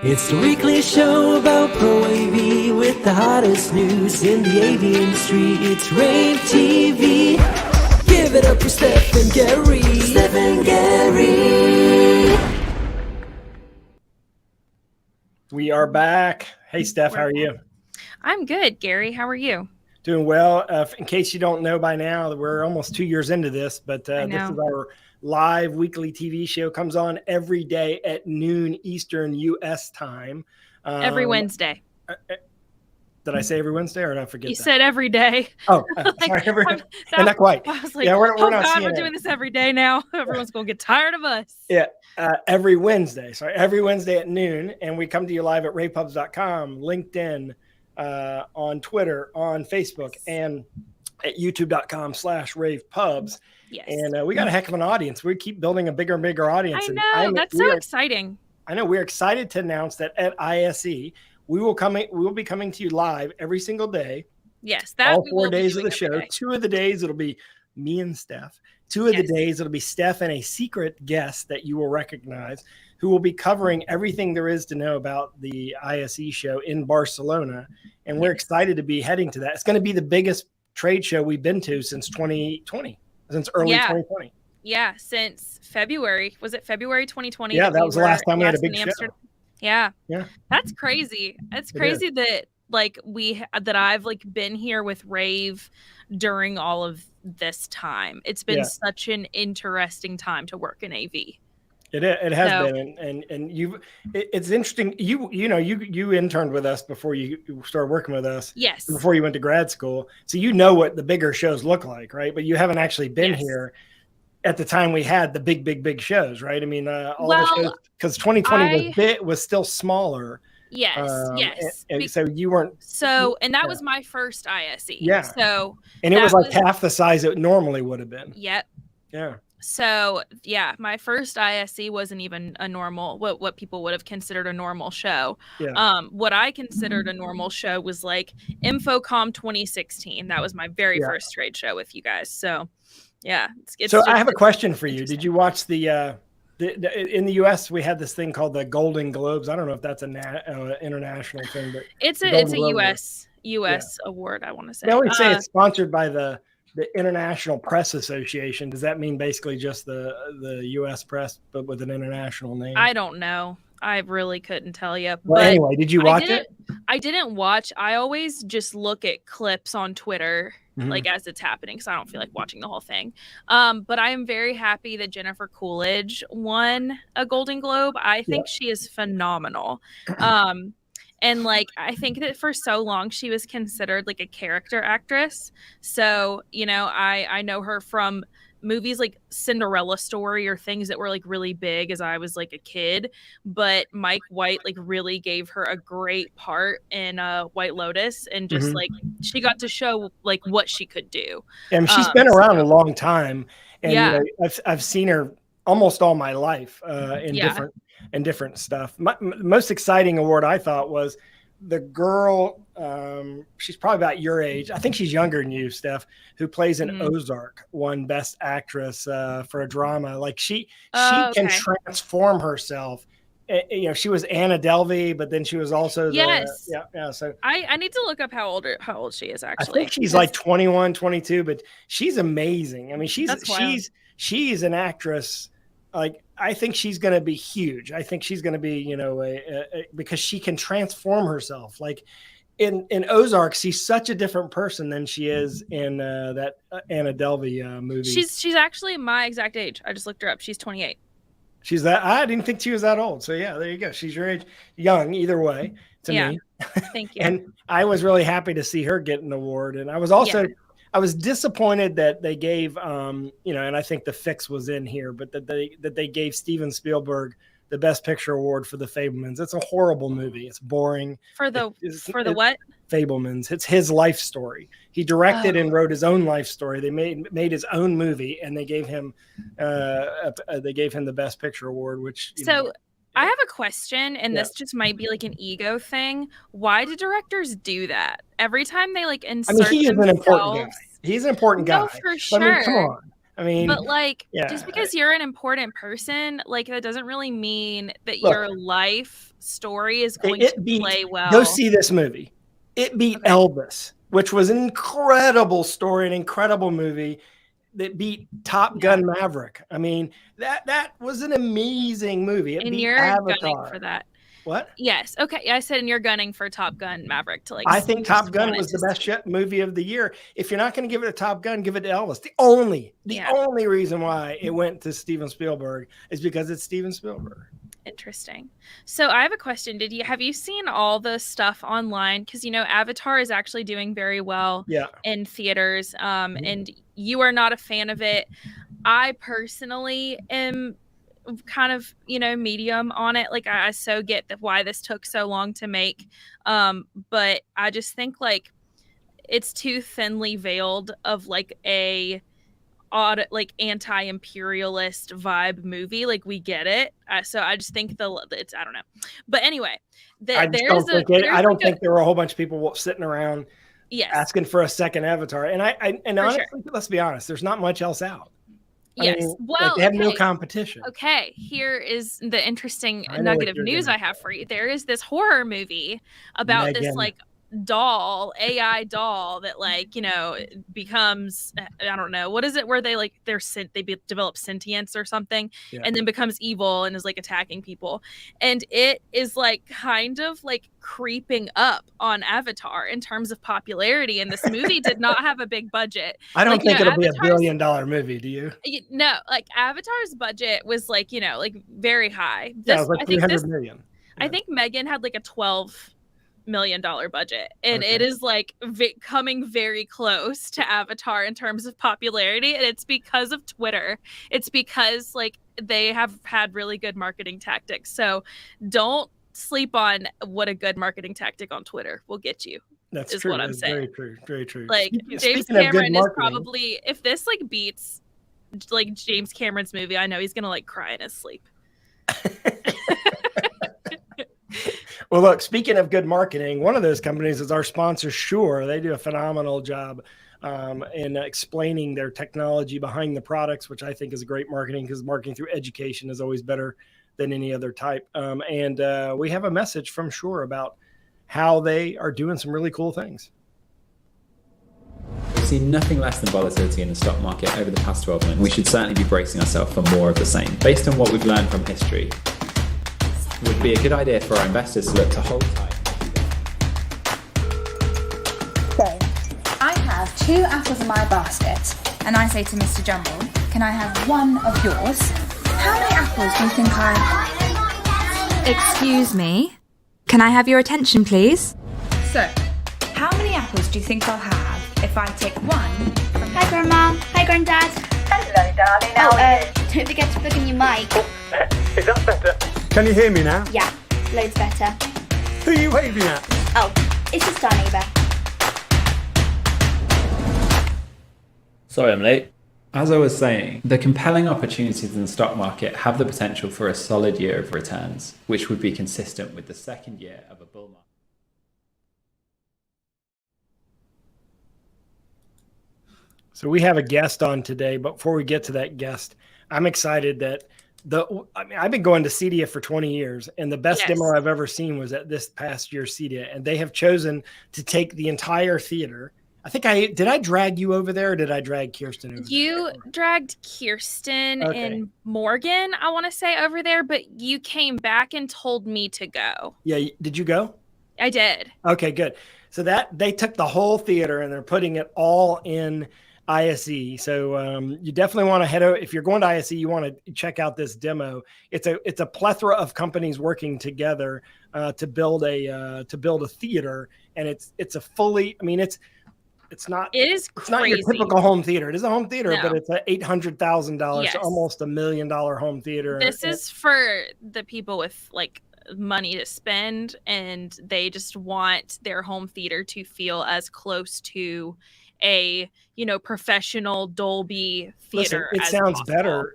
It's the weekly show about Pro AV with the hottest news in the AV industry. It's rAVe TV. Give it up for Steph and Gary. Steph and Gary. We are back. Hey, Steph, how are you? I'm good, Gary. How are you? Doing well. In case you don't know by now, we're almost 2 years into this, but this is our live weekly TV show. Comes on every day at noon Eastern U.S. time. Every Wednesday. Did I say every Wednesday or did I forget? You said every day. Oh, sorry. And not quite. I was like, yeah, we're not God, seeing we're doing this every day now. Everyone's going to get tired of us. Yeah, every Wednesday. Sorry, every Wednesday at noon. And we come to you live at ravepubs.com, LinkedIn, on Twitter, on Facebook, and at youtube.com/ravepubs. Yes. And we got a heck of an audience. We keep building a bigger and bigger audience. I know. That's so exciting. I know. We're excited to announce that at ISE, we will be coming to you live every single day. Yes. All 4 days of the show. 2 of the days, it'll be me and Steph. 2 of the days, it'll be Steph and a secret guest that you will recognize, who will be covering everything there is to know about the ISE show in Barcelona. And we're excited to be heading to that. It's going to be the biggest trade show we've been to since 2020, since early 2020. Yeah, since February. Was it February 2020? Yeah, that was the last time we had a big show. Yeah. That's crazy. It's crazy that I've been here with rAVe during all of this time. It's been such an interesting time to work in AV. It has been, and it's interesting. You interned with us before you started working with us. Yes. Before you went to grad school, so you know what the bigger shows look like, right? But you haven't actually been here at the time we had the big shows, right? I mean, the shows, because 2020 was still smaller. Yes. So you weren't. So, and that was my first ISE. Yeah. So, and it was like half the size it normally would have been. Yep. Yeah. So my first ISE wasn't even a normal, what people would have considered a normal show. Yeah. What I considered a normal show was like InfoComm 2016. That was my very first trade show with you guys. So so I have a question for you. Did you watch the in the US we had this thing called the Golden Globes? I don't know if that's an international thing, but it's a US award, I want to say. I would say it's sponsored by the International Press Association. Does that mean basically just the U.S. press, but with an international name? I don't know. I really couldn't tell you. Well, anyway, did you watch it? I didn't watch. I always just look at clips on Twitter, as it's happening, because I don't feel like watching the whole thing. But I am very happy that Jennifer Coolidge won a Golden Globe. I think she is phenomenal. And I think that for so long she was considered like a character actress. So, I know her from movies like Cinderella Story or things that were like really big as I was like a kid. But Mike White really gave her a great part in White Lotus, and just she got to show what she could do. And she's been around a long time. And I've seen her almost all my life in different stuff. My most exciting award I thought was the girl. She's probably about your age. I think she's younger than you, Steph, who plays in Ozark, won Best Actress for a drama. She can transform herself. She was Anna Delvey, but then she was also So I need to look up how old she is actually. I think she's like 21, 22, but she's amazing. I mean, she's an actress. I think she's going to be huge. I think she's going to be, because she can transform herself. In Ozark, she's such a different person than she is in that Anna Delvey movie. She's actually my exact age. I just looked her up. She's 28. She's that. I didn't think she was that old. So yeah, there you go. She's your age, young either way to me. Thank you. And I was really happy to see her get an award. And I was also. I was disappointed that they gave, and I think The Fix was in here, but that they gave Steven Spielberg the Best Picture award for The Fabelmans. It's a horrible movie. It's boring. For the what? Fabelmans. It's his life story. He directed and wrote his own life story. They made his own movie, and they gave him the Best Picture award. Which I have a question, and this just might be like an ego thing. Why do directors do that? Every time they insert he is an important guy. He's an important guy. No, for sure. I mean, come on. I mean, but like, just because you're an important person, like that doesn't really mean that your life story is going to play well. Go see this movie. It beat Elvis, which was an incredible story, an incredible movie that beat Top Gun Maverick. I mean, that was an amazing movie. It beat Avatar. Gunning for that. What? Yes. Okay. I said, and you're gunning for Top Gun Maverick to like. I think Top Gun was the best movie of the year. If you're not going to give it a Top Gun, give it to Elvis. The only reason why it went to Steven Spielberg is because it's Steven Spielberg. Interesting. So I have a question. Have you seen all the stuff online? Because Avatar is actually doing very well in theaters. And you are not a fan of it. I personally am kind of medium on it. Like I so get why this took so long to make. But I just think like it's too thinly veiled of like a anti-imperialist vibe movie. Like we get it, so I just think it's I don't know, but anyway, I don't think there were a whole bunch of people sitting around asking for a second Avatar, and honestly, let's be honest, there's not much else out. Yes, I mean, well, they have no competition. Okay, here is the interesting nugget of news I have for you. There is this horror movie about this like AI doll that like becomes, I don't know, what is it where they like they develop sentience or something and then becomes evil and is like attacking people, and it is like kind of like creeping up on Avatar in terms of popularity, and this movie did not have a big budget. I don't think it'll be a $1 billion movie, do you? No, like Avatar's budget was like like very high. It was like 300 million. I think Megan had like a $12 million budget, and it is like coming very close to Avatar in terms of popularity, and it's because of Twitter. It's because like they have had really good marketing tactics. So don't sleep on what a good marketing tactic on Twitter will get you. That's is true. What I'm That's saying. Very true. Very true. Like James Cameron is probably, if this like beats like James Cameron's movie, I know he's gonna like cry in his sleep. Well, look, speaking of good marketing, one of those companies is our sponsor, Shure. They do a phenomenal job in explaining their technology behind the products, which I think is a great marketing, because marketing through education is always better than any other type. And we have a message from Shure about how they are doing some really cool things. We've seen nothing less than volatility in the stock market over the past 12 months. We should certainly be bracing ourselves for more of the same. Based on what we've learned from history, it would be a good idea for our investors to look to hold tight. So, I have 2 apples in my basket, and I say to Mr. Jumble, can I have one of yours? How many apples do you think I... Excuse me? Can I have your attention, please? So, how many apples do you think I'll have if I take one from... Hi, Grandma. Hi, Granddad. Hello, darling. How are you? Don't forget to plug in your mic. Is that better? Can you hear me now? Yeah, loads better. Who are you waving at? Oh, it's just our neighbour. Sorry I'm late. As I was saying, the compelling opportunities in the stock market have the potential for a solid year of returns, which would be consistent with the second year of a bull market. So we have a guest on today, but before we get to that guest, I'm excited that I've been going to CEDIA for 20 years, and the best demo I've ever seen was at this past year's CEDIA, and they have chosen to take the entire theater. I think did I drag you over there, or did I drag Kirsten over there? You dragged Kirsten and Morgan, I want to say, over there, but you came back and told me to go. Yeah, did you go? I did. Okay, good. So they took the whole theater and they're putting it all in ISE. So you definitely want to head over. If you're going to ISE, you want to check out this demo. It's a plethora of companies working together to build a theater, and it's a fully. I mean, it's not. It is. It's not your typical home theater. It is a home theater, but it's a $800,000, to almost $1 million home theater. This is for the people with like money to spend, and they just want their home theater to feel as close to a professional Dolby theater. Listen,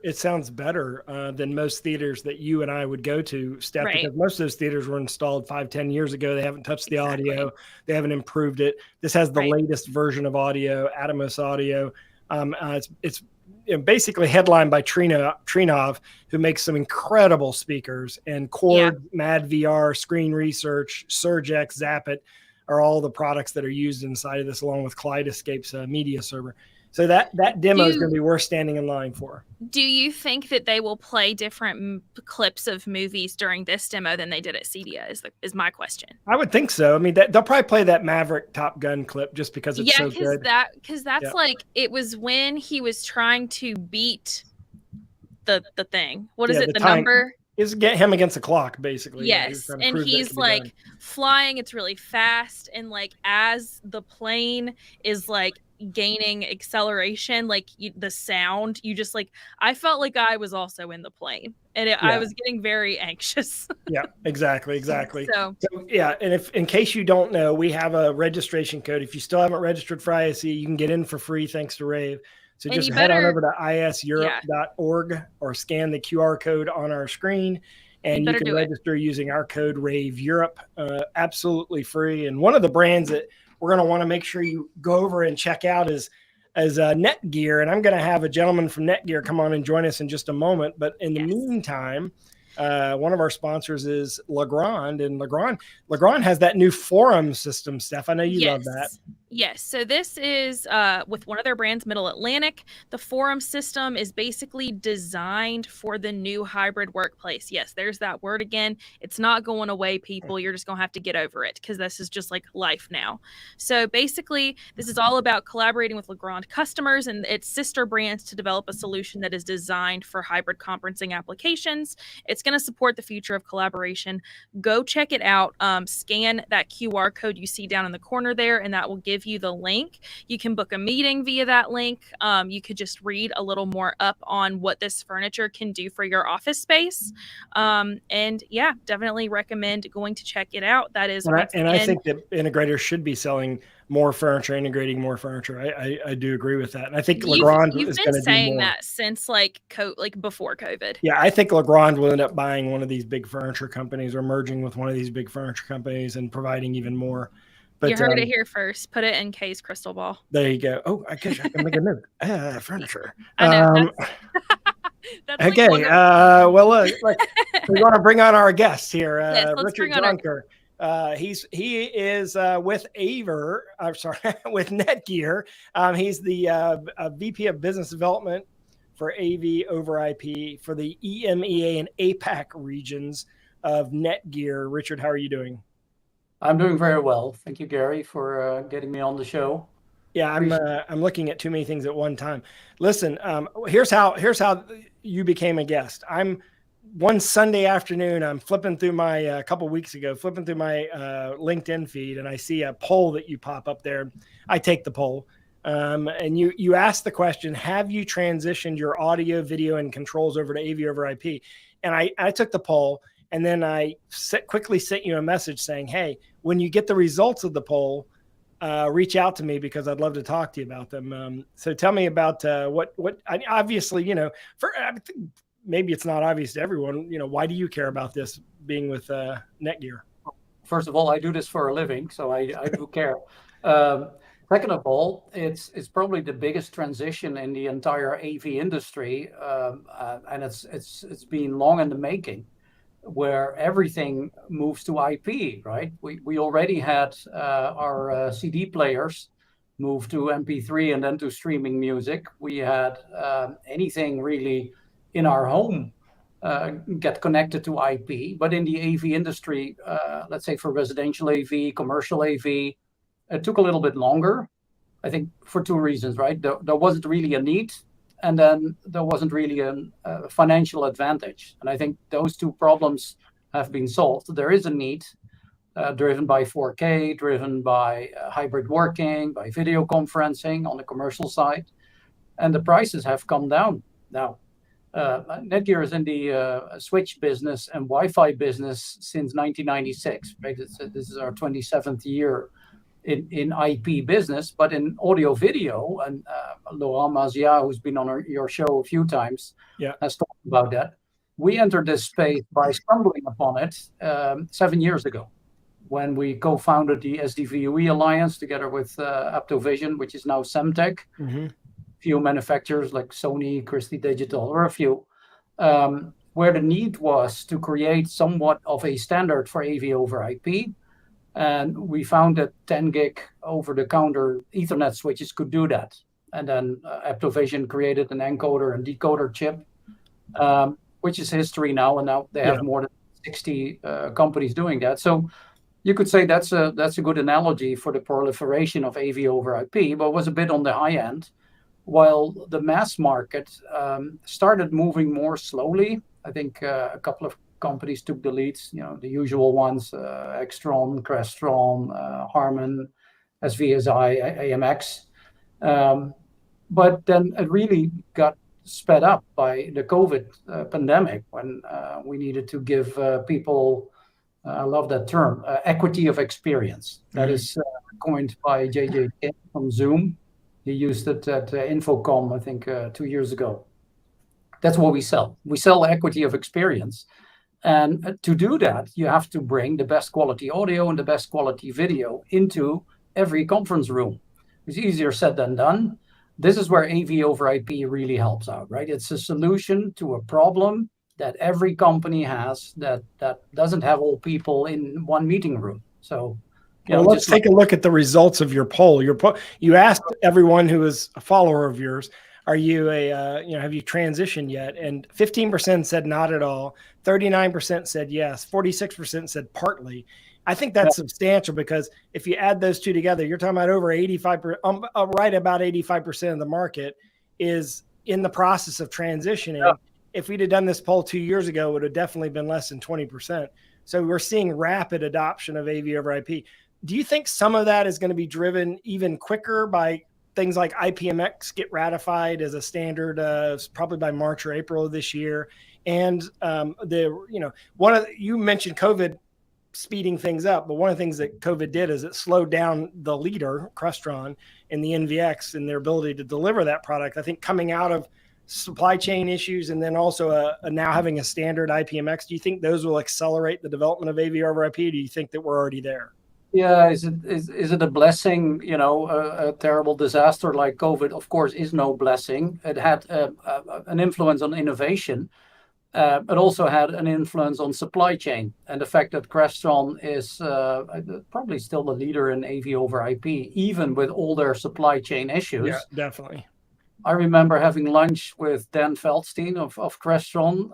it sounds better than most theaters that you and I would go to, Steph, because most of those theaters were installed 5-10 years ago. They haven't touched the audio. They haven't improved it. This has the latest version of audio, Atmos audio. It's basically headlined by Trinov, who makes some incredible speakers, and Cord, Mad VR, Screen Research, SurgeX, Zapit are all the products that are used inside of this, along with Kaleidoscape's media server. So that demo is going to be worth standing in line for. Do you think that they will play different clips of movies during this demo than they did at CEDIA is my question. I would think so. I mean, they'll probably play that Maverick Top Gun clip just because it's so good. Because that's like, it was when he was trying to beat the thing. What is it? The number? Is get him against the clock, basically. Yes, and he's like flying. It's really fast, and like as the plane is like gaining acceleration, like the sound, you just like, I felt like I was also in the plane, and I was getting very anxious. Yeah, exactly. So yeah, and if in case you don't know, we have a registration code. If you still haven't registered for ISE, you can get in for free thanks to rAVe. So just head on over to iseurope.org or scan the QR code on our screen, and you can register using our code rAVE Europe, absolutely free. And one of the brands that we're going to want to make sure you go over and check out is Netgear. And I'm going to have a gentleman from Netgear come on and join us in just a moment. But in the meantime, one of our sponsors is Legrand, and Legrand has that new forum system, Steph. I know you love that. Yes. So this is with one of their brands, Middle Atlantic. The forum system is basically designed for the new hybrid workplace. Yes, there's that word again. It's not going away, people. You're just going to have to get over it because this is just like life now. So basically, this is all about collaborating with Legrand customers and its sister brands to develop a solution that is designed for hybrid conferencing applications. It's going to support the future of collaboration. Go check it out. Scan that QR code you see down in the corner there, and that will give you the link. You can book a meeting via that link. You could just read a little more up on what this furniture can do for your office space. And yeah, definitely recommend going to check it out. That is, I think that integrators should be selling more furniture, integrating more furniture. I do agree with that. And I think Legrand is going to do more. You've been saying that since like before COVID. Yeah, I think Legrand will end up buying one of these big furniture companies or merging with one of these big furniture companies and providing even more. But, you heard it here first. Put it in Kay's crystal ball. There you go. Oh, I guess I can make a note. Furniture. I know. That's okay. Well, look, we're going to bring on our guest here, Richard Junker. He is with with Netgear. He's the VP of Business Development for AV over IP for the EMEA and APAC regions of Netgear. Richard, how are you doing? I'm doing very well. Thank you, Gary, for getting me on the show. Yeah, I'm looking at too many things at one time. Listen, here's how you became a guest. One Sunday afternoon, I'm flipping through my a couple weeks ago, flipping through my LinkedIn feed, and I see a poll that you pop up there. I take the poll, and you ask the question: have you transitioned your audio, video, and controls over to AV over IP? And I took the poll. And then I quickly sent you a message saying, hey, when you get the results of the poll, reach out to me because I'd love to talk to you about them. So tell me about obviously, maybe it's not obvious to everyone, why do you care about this being with Netgear? First of all, I do this for a living, so I do care. Second of all, it's probably the biggest transition in the entire AV industry, and it's been long in the making, where everything moves to IP, right? We already had our CD players move to MP3 and then to streaming music. We had anything really in our home get connected to IP. But in the AV industry, let's say for residential AV, commercial AV, it took a little bit longer, I think for two reasons, right? There wasn't really a need, and then there wasn't really a financial advantage. And I think those two problems have been solved. There is a need driven by 4K, driven by hybrid working, by video conferencing on the commercial side. And the prices have come down. Now, Netgear is in the switch business and Wi-Fi business since 1996, right? This is our 27th year in IP business, but in audio video, and Laurent Mazia, who's been on your show a few times, has talked about that. We entered this space by stumbling upon it 7 years ago when we co-founded the SDVUE Alliance together with AptoVision, which is now Semtech. Mm-hmm. If few manufacturers like Sony, Christie Digital, or a few, where the need was to create somewhat of a standard for AV over IP. And we found that 10 gig over-the-counter Ethernet switches could do that. And then Aptovision created an encoder and decoder chip, which is history now. And now they have more than 60 companies doing that. So you could say that's a good analogy for the proliferation of AV over IP, but was a bit on the high end, while the mass market started moving more slowly. I think a couple of companies took the leads, the usual ones, Extron, Crestron, Harman, SVSI, AMX. But then it really got sped up by the COVID pandemic when we needed to give people, I love that term, equity of experience. That is coined by JJ Kim from Zoom. He used it at Infocom, I think, 2 years ago. That's what we sell. We sell equity of experience. And to do that, you have to bring the best quality audio and the best quality video into every conference room. It's easier said than done. This is where AV over IP really helps out, right? It's a solution to a problem that every company has that doesn't have all people in one meeting room. So, let's take a look at the results of your poll. You asked everyone who is a follower of yours, are you have you transitioned yet? And 15% said not at all. 39% said yes. 46% said partly. I think that's substantial, because if you add those two together, you're talking about over 85%, right about 85% of the market is in the process of transitioning. Yeah. If we'd have done this poll 2 years ago, it would have definitely been less than 20%. So we're seeing rapid adoption of AV over IP. Do you think some of that is going to be driven even quicker by things like IPMX get ratified as a standard, probably by March or April of this year? And you mentioned COVID speeding things up, but one of the things that COVID did is it slowed down the leader, Crestron, and the NVX and their ability to deliver that product. I think coming out of supply chain issues and then also now having a standard IPMX, do you think those will accelerate the development of AV over IP? Or do you think that we're already there? Yeah, is it a blessing? A terrible disaster like COVID, of course, is no blessing. It had an influence on innovation. It also had an influence on supply chain, and the fact that Crestron is probably still the leader in AV over IP, even with all their supply chain issues. Yeah, definitely. I remember having lunch with Dan Feldstein of Crestron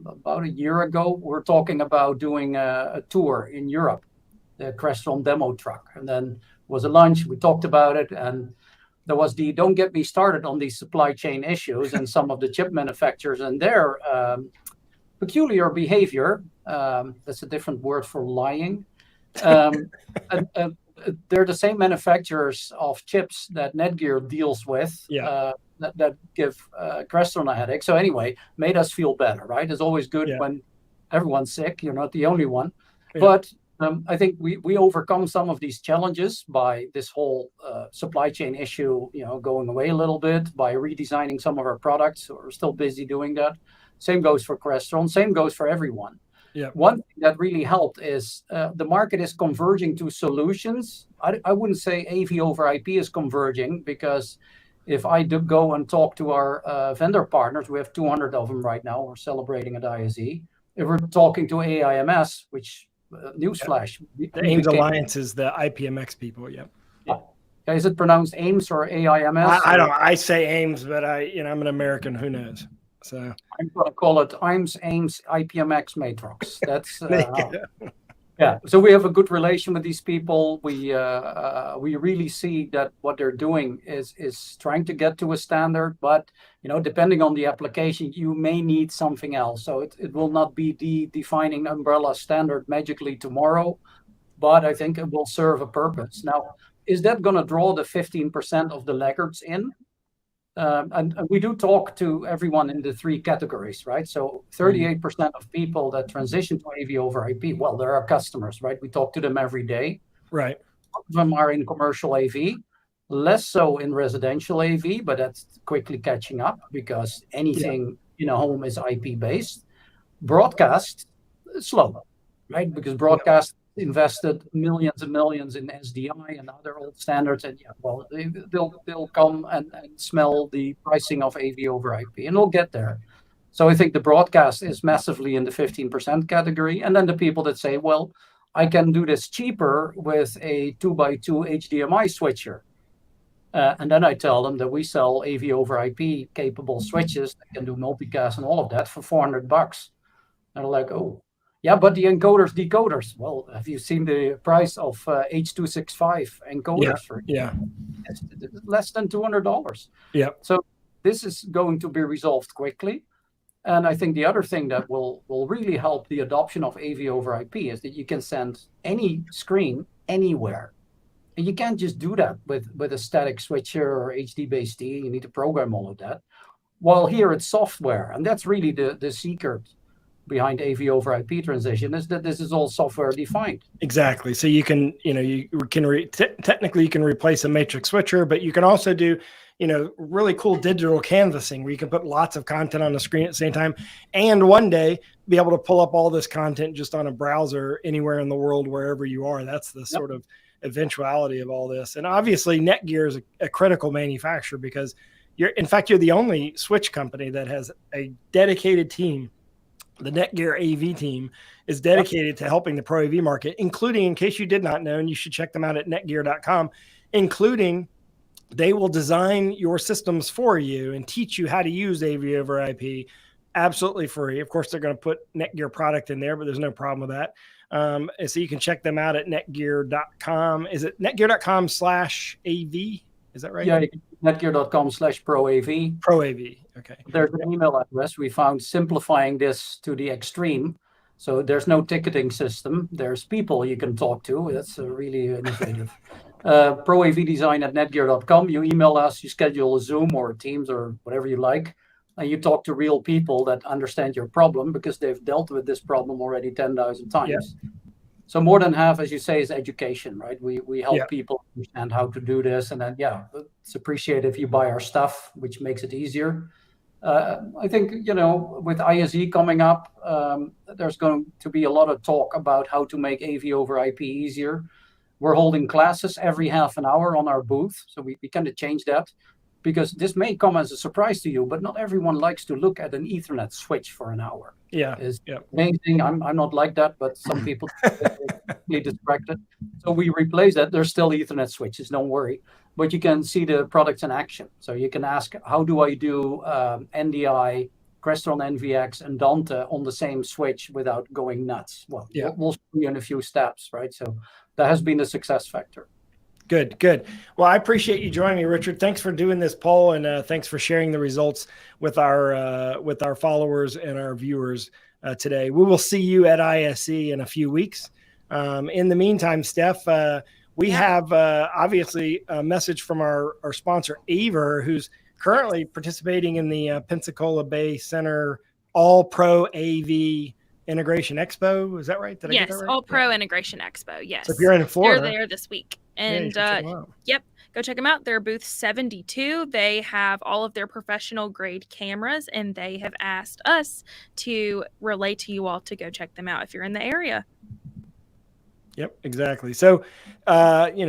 about a year ago. We're talking about doing a tour in Europe, the Crestron demo truck, and then was a lunch. We talked about it, and there was don't get me started on these supply chain issues and some of the chip manufacturers and their peculiar behavior. That's a different word for lying. They're the same manufacturers of chips that Netgear deals with. Yeah. That give Crestron a headache. So anyway, made us feel better, right? It's always good when everyone's sick. You're not the only one. Yeah. But I think we overcome some of these challenges by this whole supply chain issue, going away a little bit, by redesigning some of our products. We're still busy doing that. Same goes for Crestron. Same goes for everyone. Yeah. One thing that really helped is the market is converging to solutions. I wouldn't say AV over IP is converging, because if I do go and talk to our vendor partners, we have 200 of them right now. We're celebrating at ISE. If we're talking to AIMS, which newsflash, the AIMS Alliance is the IPMX people. Yeah. Is it pronounced AIMS or AIMS? I don't. I say AIMS, but I'm an American. Who knows? So I'm going to call it AIMS IPMX Matrox. That's yeah. So we have a good relation with these people. We really see that what they're doing is trying to get to a standard, but depending on the application, you may need something else. So it will not be the defining umbrella standard magically tomorrow, but I think it will serve a purpose. Now, is that going to draw the 15% of the laggards in? And we do talk to everyone in the three categories, right? So 38% of people that transition to AV over IP, well, they're our customers, right? We talk to them every day. Right. Some of them are in commercial AV, less so in residential AV, but that's quickly catching up because anything in a home is IP based. Broadcast, slow, right? Because broadcast invested millions and millions in SDI and other old standards, and they'll come and smell the pricing of AV over IP, and they'll get there. So I think the broadcast is massively in the 15% category, and then the people that say, well, I can do this cheaper with a 2x2 HDMI switcher. And then I tell them that we sell AV over IP capable switches that can do multicast and all of that for $400. And they're like, oh, yeah, but the encoders, decoders. Well, have you seen the price of H.265 encoders? It's less than $200. Yeah. So this is going to be resolved quickly. And I think the other thing that will really help the adoption of AV over IP is that you can send any screen anywhere. And you can't just do that with a static switcher or HD-based D. You need to program all of that. While here it's software. And that's really the secret behind AV over IP transition, is that this is all software defined. Exactly. So you can, technically you can replace a matrix switcher, but you can also do, really cool digital canvassing where you can put lots of content on the screen at the same time. And one day be able to pull up all this content just on a browser anywhere in the world, wherever you are. That's the sort of eventuality of all this. And obviously Netgear is a critical manufacturer because you're the only switch company that has a dedicated team. The Netgear AV team is dedicated to helping the Pro AV market, including, in case you did not know, and you should check them out at netgear.com, including they will design your systems for you and teach you how to use AV over IP absolutely free. Of course, they're going to put Netgear product in there, but there's no problem with that. And so you can check them out at netgear.com. Is it netgear.com/AV? Is that right? Yeah, netgear.com/ProAV. ProAV. Okay. There's an email address. We found simplifying this to the extreme. So there's no ticketing system. There's people you can talk to. That's really innovative. ProAVdesign@netgear.com. You email us, you schedule a Zoom or Teams or whatever you like. And you talk to real people that understand your problem because they've dealt with this problem already 10,000 times. Yeah. So more than half, as you say, is education, right? We help people understand how to do this. And then, it's appreciated if you buy our stuff, which makes it easier. I think, with ISE coming up, there's going to be a lot of talk about how to make AV over IP easier. We're holding classes every half an hour on our booth. So we kind of change that. Because this may come as a surprise to you, but not everyone likes to look at an Ethernet switch for an hour. It's amazing. I'm not like that, but some people get distracted. So we replace that. There's still Ethernet switches, don't worry. But you can see the products in action. So you can ask, how do I do NDI, Crestron NVX, and Dante on the same switch without going nuts? Well, we'll show you in a few steps, right? So that has been a success factor. Good. Well, I appreciate you joining me, Richard. Thanks for doing this poll, and thanks for sharing the results with our followers and our viewers today. We will see you at ISE in a few weeks. In the meantime, Steph, we have obviously a message from our sponsor, Aver, who's currently participating in the Pensacola Bay Center All Pro AV Integration Expo. Is that right? Did I get that right? All Pro Integration Expo. Yes. So if you're in Florida, they're there this week. And go check them out. They're booth 72. They have all of their professional grade cameras, and they have asked us to relay to you all to go check them out if you're in the area. Yep, exactly. So,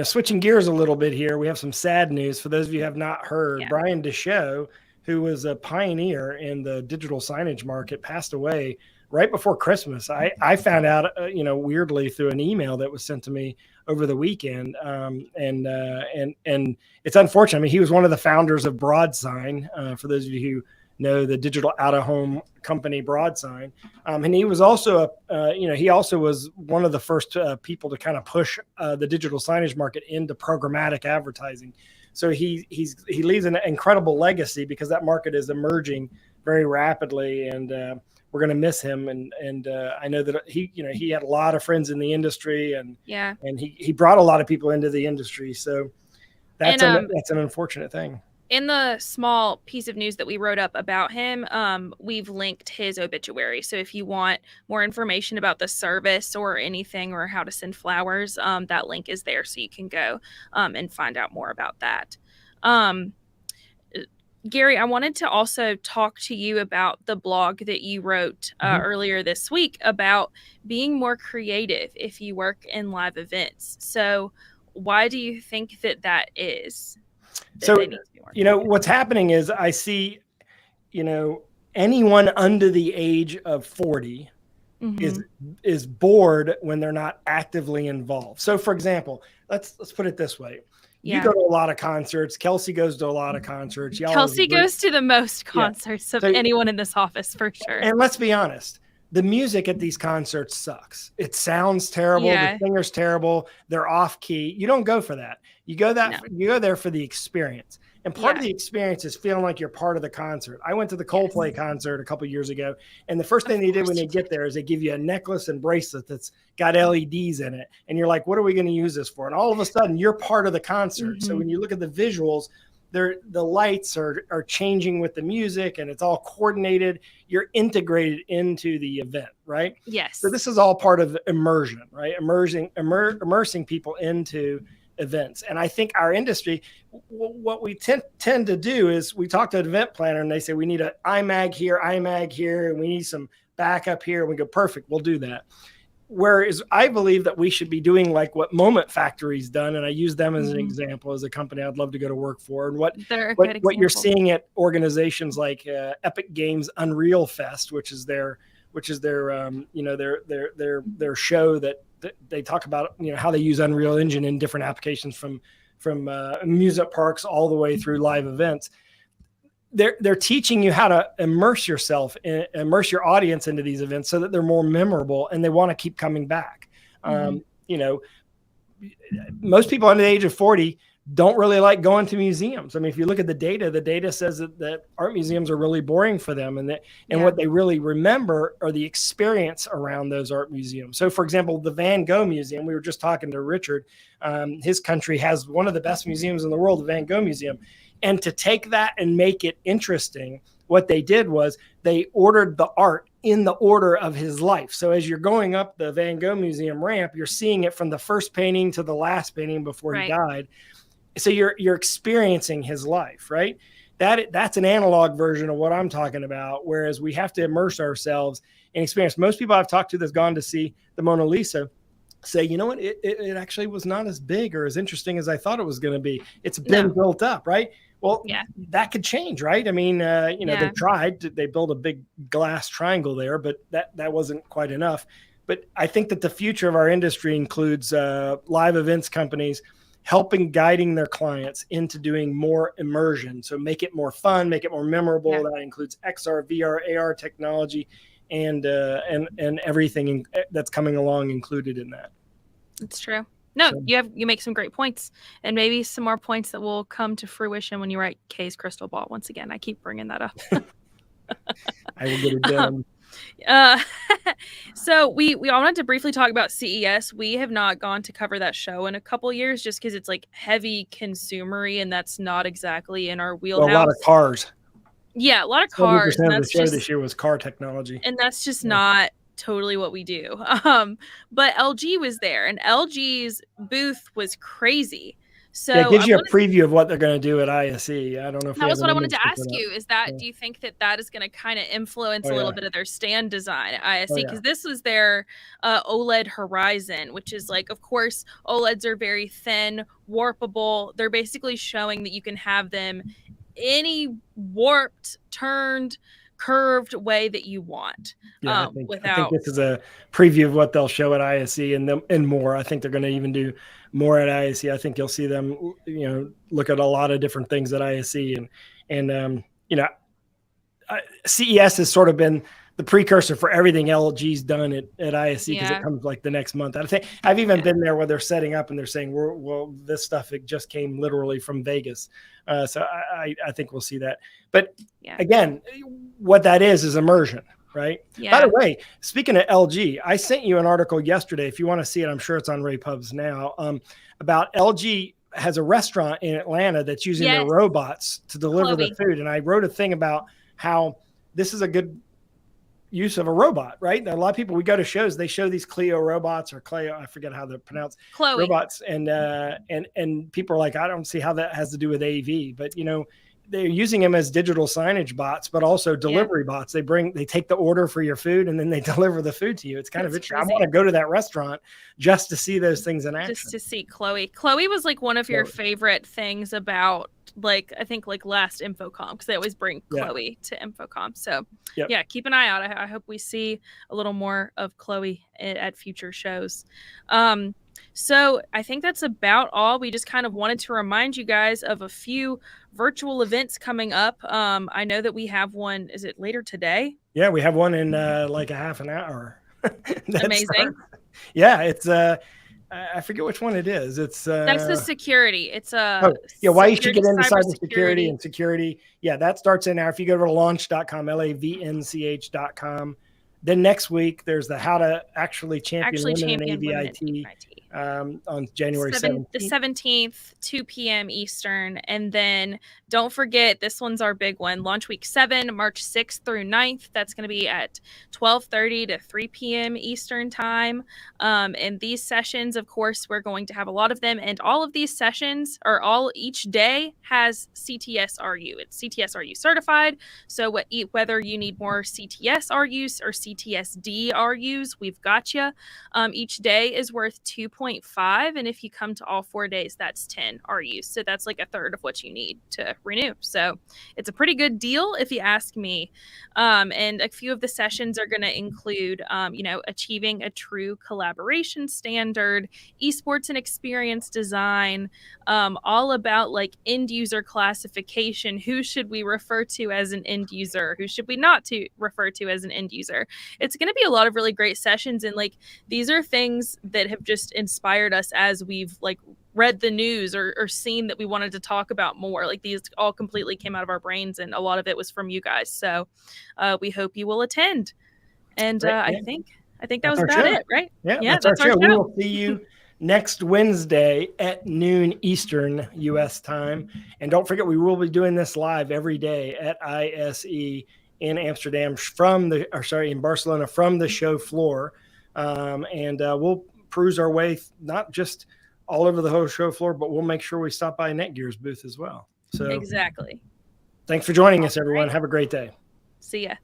switching gears a little bit here, we have some sad news for those of you who have not heard. Brian Deschaux, who was a pioneer in the digital signage market, passed away right before Christmas. I found out, weirdly through an email that was sent to me over the weekend. And it's unfortunate. I mean, he was one of the founders of BroadSign, for those of you who know the digital out-of-home company BroadSign. And he was also, he also was one of the first people to kind of push the digital signage market into programmatic advertising. So he leaves an incredible legacy because that market is emerging very rapidly, and we're going to miss him. And I know that he had a lot of friends in the industry, and he brought a lot of people into the industry. So that's an unfortunate thing. In the small piece of news that we wrote up about him, we've linked his obituary. So if you want more information about the service or anything, or how to send flowers, that link is there, so you can go and find out more about that. Gary, I wanted to also talk to you about the blog that you wrote earlier this week about being more creative if you work in live events. So why do you think that is? So, what's happening is I see, anyone under the age of 40 is bored when they're not actively involved. So, for example, let's put it this way. You go to a lot of concerts. Kelsey goes to a lot of concerts. Kelsey goes to the most concerts of anyone in this office, for sure. And let's be honest, the music at these concerts sucks. It sounds terrible. The singer's terrible. They're off key. You don't go for that. You go there for the experience. And part of the experience is feeling like you're part of the concert. I went to the Coldplay concert a couple of years ago, and the first thing they did when they get there is they give you a necklace and bracelet that's got LEDs in it. And you're like, what are we going to use this for? And all of a sudden, you're part of the concert. So when you look at the visuals, the lights are changing with the music, and it's all coordinated. You're integrated into the event, right? Yes. So this is all part of immersion, right? Immersing people into events. And I think our industry, what we tend to do is we talk to an event planner and they say, we need an IMAG here, and we need some backup here. And we go, perfect, we'll do that. Whereas I believe that we should be doing like what Moment Factory's done. And I use them as an example, as a company I'd love to go to work for. And what you're seeing at organizations like Epic Games Unreal Fest, which is their show that they talk about, how they use Unreal Engine in different applications from amusement parks all the way through live events. They're teaching you how to immerse your audience into these events so that they're more memorable and they want to keep coming back. Most people under the age of 40 don't really like going to museums. I mean, if you look at the data says that art museums are really boring for them, and what they really remember are the experience around those art museums. So, for example, the Van Gogh Museum, we were just talking to Richard, his country has one of the best museums in the world, the Van Gogh Museum. And to take that and make it interesting, what they did was they ordered the art in the order of his life. So as you're going up the Van Gogh Museum ramp, you're seeing it from the first painting to the last painting before he died. So you're experiencing his life, right? That's an analog version of what I'm talking about. Whereas we have to immerse ourselves in experience. Most people I've talked to that's gone to see the Mona Lisa say, you know what, it actually was not as big or as interesting as I thought it was going to be. It's been built up, right? Well, that could change, right? I mean, they tried. They built a big glass triangle there, but that wasn't quite enough. But I think that the future of our industry includes live events companies guiding their clients into doing more immersion. So make it more fun, make it more memorable. That includes XR, VR, AR technology, and everything that's coming along included in that. It's true. No, you make some great points, and maybe some more points that will come to fruition when you write Kay's crystal ball. Once again, I keep bringing that up. I will get it done. So we all wanted to briefly talk about CES. We have not gone to cover that show in a couple years just because it's like heavy consumery, and that's not exactly in our wheelhouse. Well, a lot of cars. Yeah, a lot of cars. 70% of the show this year was car technology, and that's just not totally what we do. But LG was there, and LG's booth was crazy. So it gives you a preview of what they're going to do at ISE. I don't know if that was what I wanted to ask you. Is that do you think that is going to kind of influence a little bit of their stand design at ISE? Because this was their OLED Horizon, which is like, of course, OLEDs are very thin, warpable. They're basically showing that you can have them any warped, turned, curved way that you want. I think this is a preview of what they'll show at ISE and more. I think they're going to even do more at ISE. I think you'll see them, look at a lot of different things at ISE, and CES has sort of been the precursor for everything LG's done at ISE because it comes like the next month. I think I've even been there where they're setting up and they're saying, well, this stuff, it just came literally from Vegas. So I think we'll see that. But again, what that is immersion, right? Yeah. By the way, speaking of LG, I sent you an article yesterday. If you want to see it, I'm sure it's on rAVePubs now, about LG has a restaurant in Atlanta that's using their robots to deliver the food. And I wrote a thing about how this is a good use of a robot, right? A lot of people, we go to shows, they show these Clio robots or Clio, I forget how they're pronounced, robots. And people are like, I don't see how that has to do with AV, but they're using them as digital signage bots, but also delivery bots. They take the order for your food and then they deliver the food to you. It's kind of interesting. I want to go to that restaurant just to see those things in action. Just to see Chloe. Chloe was like one of your favorite things about like, I think like last InfoComm, because they always bring Chloe to InfoComm. So yeah, keep an eye out. I hope we see a little more of Chloe at future shows. So I think that's about all. We just kind of wanted to remind you guys of a few virtual events coming up. I know that we have one. Is it later today? Yeah, we have one in like a half an hour. Amazing. Yeah, it's I forget which one it is. It's that's the security. It's why you should get into cybersecurity and security. Yeah, that starts in now. If you go to launch.com, lavnch.com. Then next week, there's the How to Actually Champion Women in AVIT on January 17th. The 17th, 2 p.m. Eastern. And then don't forget, this one's our big one. Launch Week 7, March 6th through 9th. That's going to be at 12:30 to 3 p.m. Eastern time. And these sessions, of course, we're going to have a lot of them. And all of these sessions, each day has CTSRU. It's CTSRU certified. So whether you need more CTSRUs or CTSD RUs, we've got you. Each day is worth 2.5, and if you come to all 4 days, that's 10 RUs. So that's like a third of what you need to renew. So it's a pretty good deal if you ask me. And a few of the sessions are going to include, achieving a true collaboration standard, esports and experience design, all about like end user classification. Who should we refer to as an end user? Who should we not refer to as an end user? It's going to be a lot of really great sessions. And like, these are things that have just inspired us as we've like read the news or seen that we wanted to talk about more. Like, these all completely came out of our brains, and a lot of it was from you guys. So we hope you will attend. And I think that was about it, right? Yeah, that's our show. We will see you next Wednesday at noon Eastern U.S. time. And don't forget, we will be doing this live every day at ISE in Amsterdam in Barcelona from the show floor. And we'll cruise our way, not just all over the whole show floor, but we'll make sure we stop by Netgear's booth as well. So exactly. Thanks for joining us, everyone. Have a great day. See ya.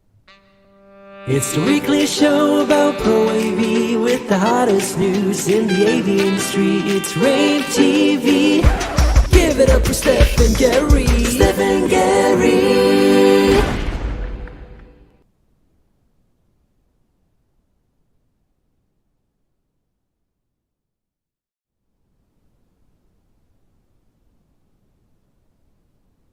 It's the weekly show about Pro AV with the hottest news in the AV industry. It's rAVe TV. Give it up for Steph and Gary. Steph and Gary.